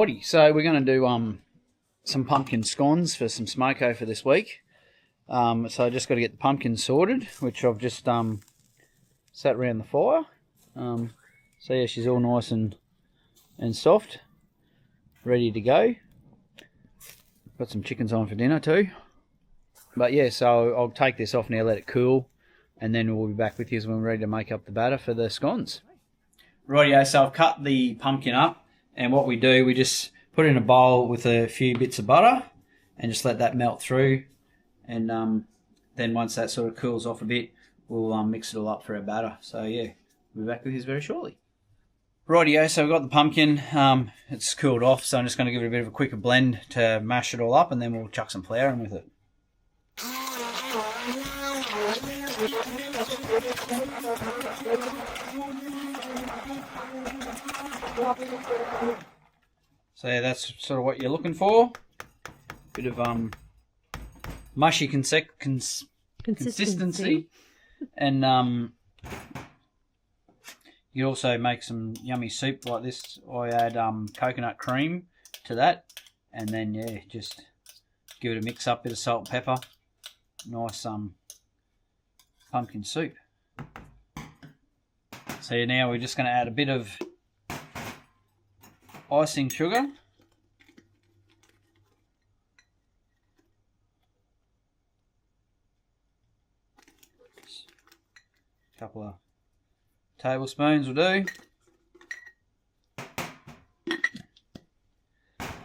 Alrighty, so we're going to do some pumpkin scones for some smoko for this week. So I just got to get the pumpkin sorted, which I've just sat around the fire. So yeah, she's all nice and soft, ready to go. Got some chickens on for dinner too. But yeah, so I'll take this off now, let it cool, and then we'll be back with you when we're ready to make up the batter for the scones. Rightio, so I've cut the pumpkin up, and what we do, we just put it in a bowl with a few bits of butter and just let that melt through. And then once that sort of cools off a bit, we'll mix it all up for our batter. So yeah, we'll be back with you very shortly. Rightio, so we've got the pumpkin, it's cooled off, so I'm just going to give it a bit of a quicker blend to mash it all up, and then we'll chuck some flour in with it. So yeah, that's sort of what you're looking for. Bit of mushy consistency. And you can also make some yummy soup like this. I add coconut cream to that, and then yeah, just give it a mix up, bit of salt and pepper. Nice pumpkin soup. So now we're just going to add a bit of icing sugar. A couple of tablespoons will do.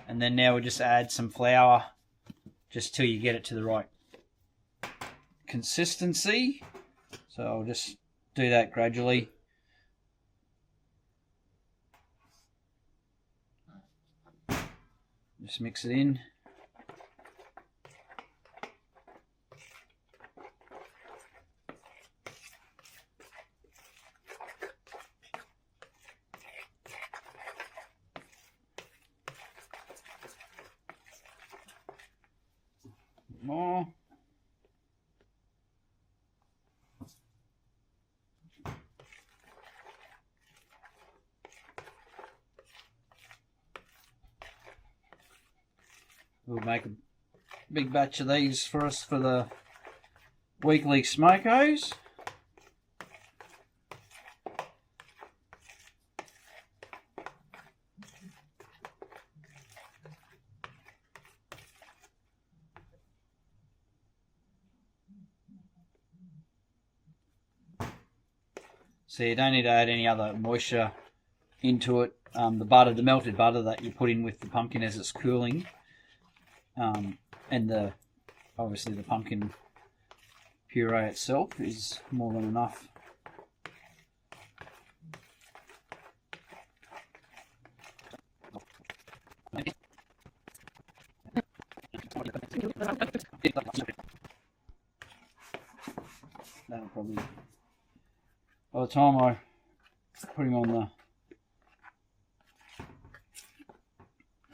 And then now we'll just add some flour just till you get it to the right consistency. So I'll just do that gradually. Just mix it in. More. We'll make a big batch of these for us for the weekly smokos. So you don't need to add any other moisture into it. The butter, the melted butter that you put in with the pumpkin as it's cooling, and obviously the pumpkin puree itself is more than enough. That'll probably, by the time I put him on the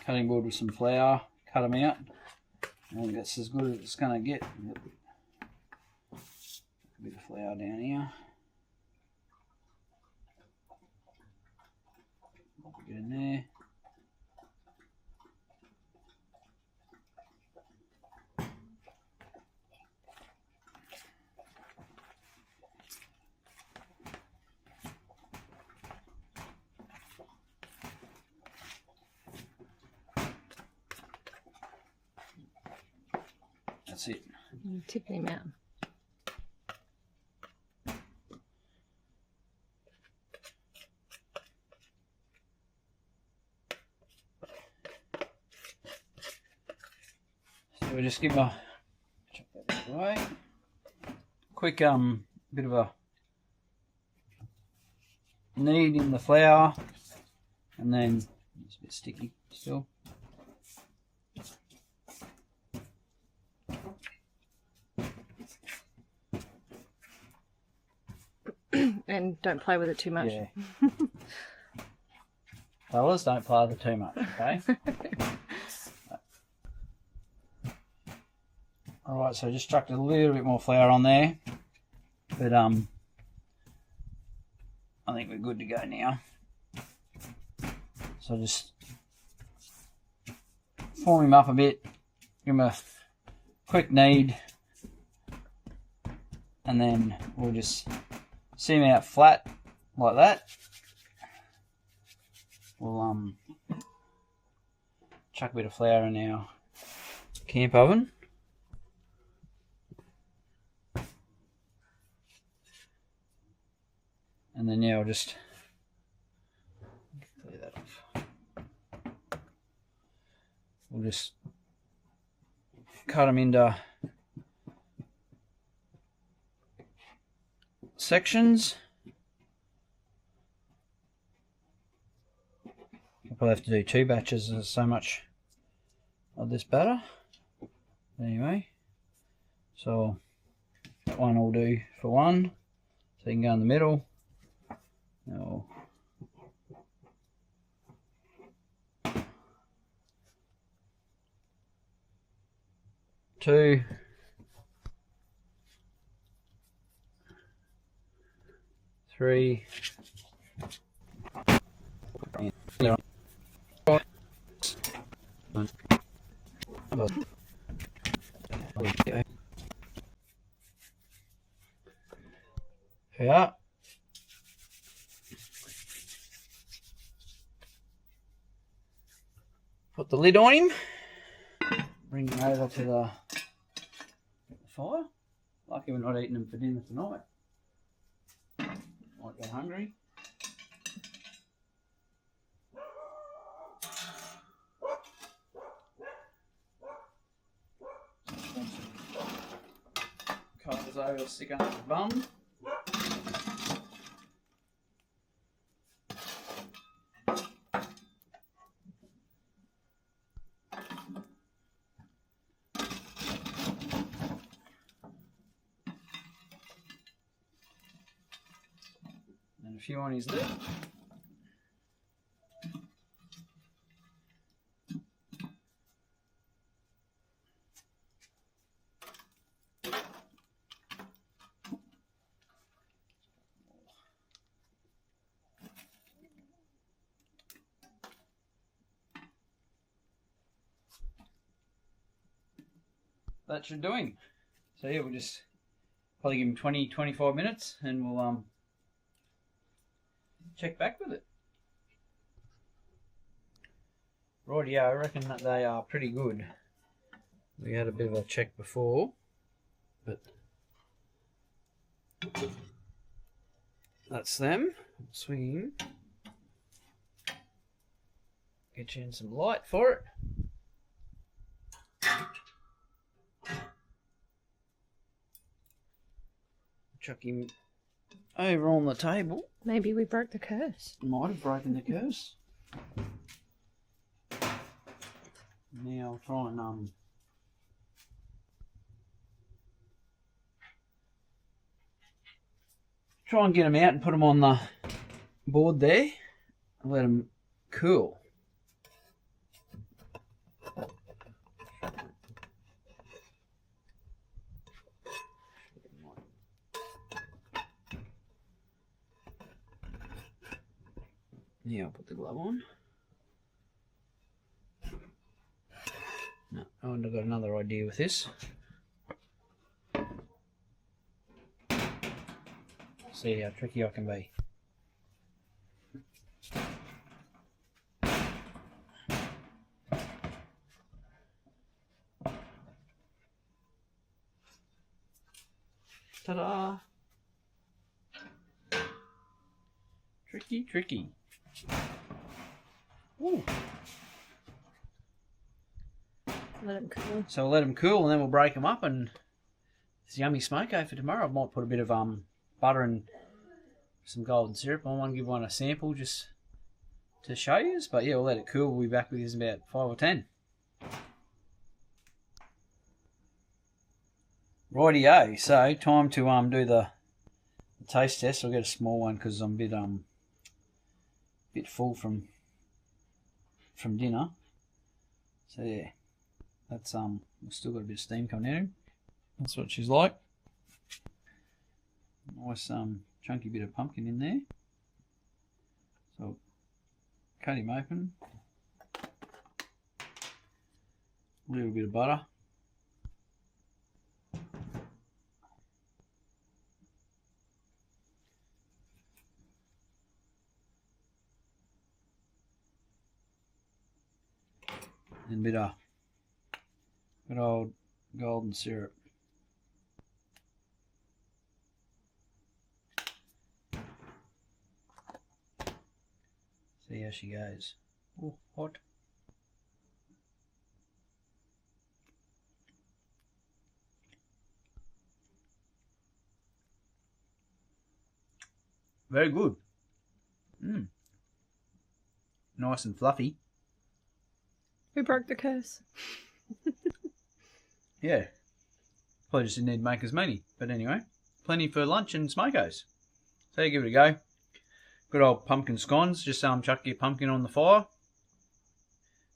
cutting board with some flour, cut them out, I think that's as good as it's going to get. A bit of flour down here. Get in there. That's it. Tipping him out. So we just give a chuck that out of the way. Quick bit of a knead in the flour, and then it's a bit sticky still. And don't play with it too much. Yeah. Fellas, don't play with it too much, okay? Alright, so just chucked a little bit more flour on there. But I think we're good to go now. So just warm him up a bit, give him a quick knead, and then we'll just seam out flat like that. We'll chuck a bit of flour in our camp oven. And then I'll just clear that off. We'll just cut them into sections. I'll probably have to do 2 batches. There's so much of this batter. Anyway, so that one will do for one. So you can go in the middle. Now, 2. 3. Yeah. Put the lid on him. Bring him over to the fire. Lucky we're not eating them for dinner tonight. Might get hungry. Covers over, stick under the bum. And a few on his lip. That should do him. So yeah, we'll just probably give him 20-25 minutes and we'll check back with it. Rightio, I reckon that they are pretty good. We had a bit of a check before, but that's them. Swing in. Get you in some light for it. Chuck him over on the table. Maybe we broke the curse. Might have broken the curse. Now I'll try and get them out and put them on the board there and let them cool. Yeah, I'll put the glove on. No, I've got another idea with this. See how tricky I can be. Ta-da! Tricky, tricky. Ooh. Let them cool. So we'll let them cool and then we'll break them up and it's yummy smoko for tomorrow. I might put a bit of butter and some golden syrup. I want to give one a sample just to show you. But yeah, we'll let it cool. We'll be back with this in about 5 or 10. Rightio. So time to do the taste test. I'll get a small one because I'm a bit full from dinner. So yeah, that's we've still got a bit of steam coming out. That's what she's like. Nice chunky bit of pumpkin in there. So cut him open. A little bit of butter. And a bit of good old golden syrup. See how she goes. Oh, hot. Very good. Nice and fluffy. We broke the curse. Yeah. Probably just didn't need to make as many. But anyway, plenty for lunch and smokos. So you give it a go. Good old pumpkin scones. Just chuck your pumpkin on the fire.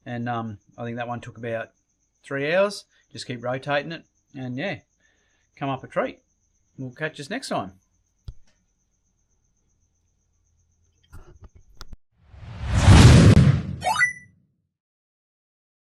And I think that one took about 3 hours. Just keep rotating it. And yeah, come up a treat. We'll catch us next time.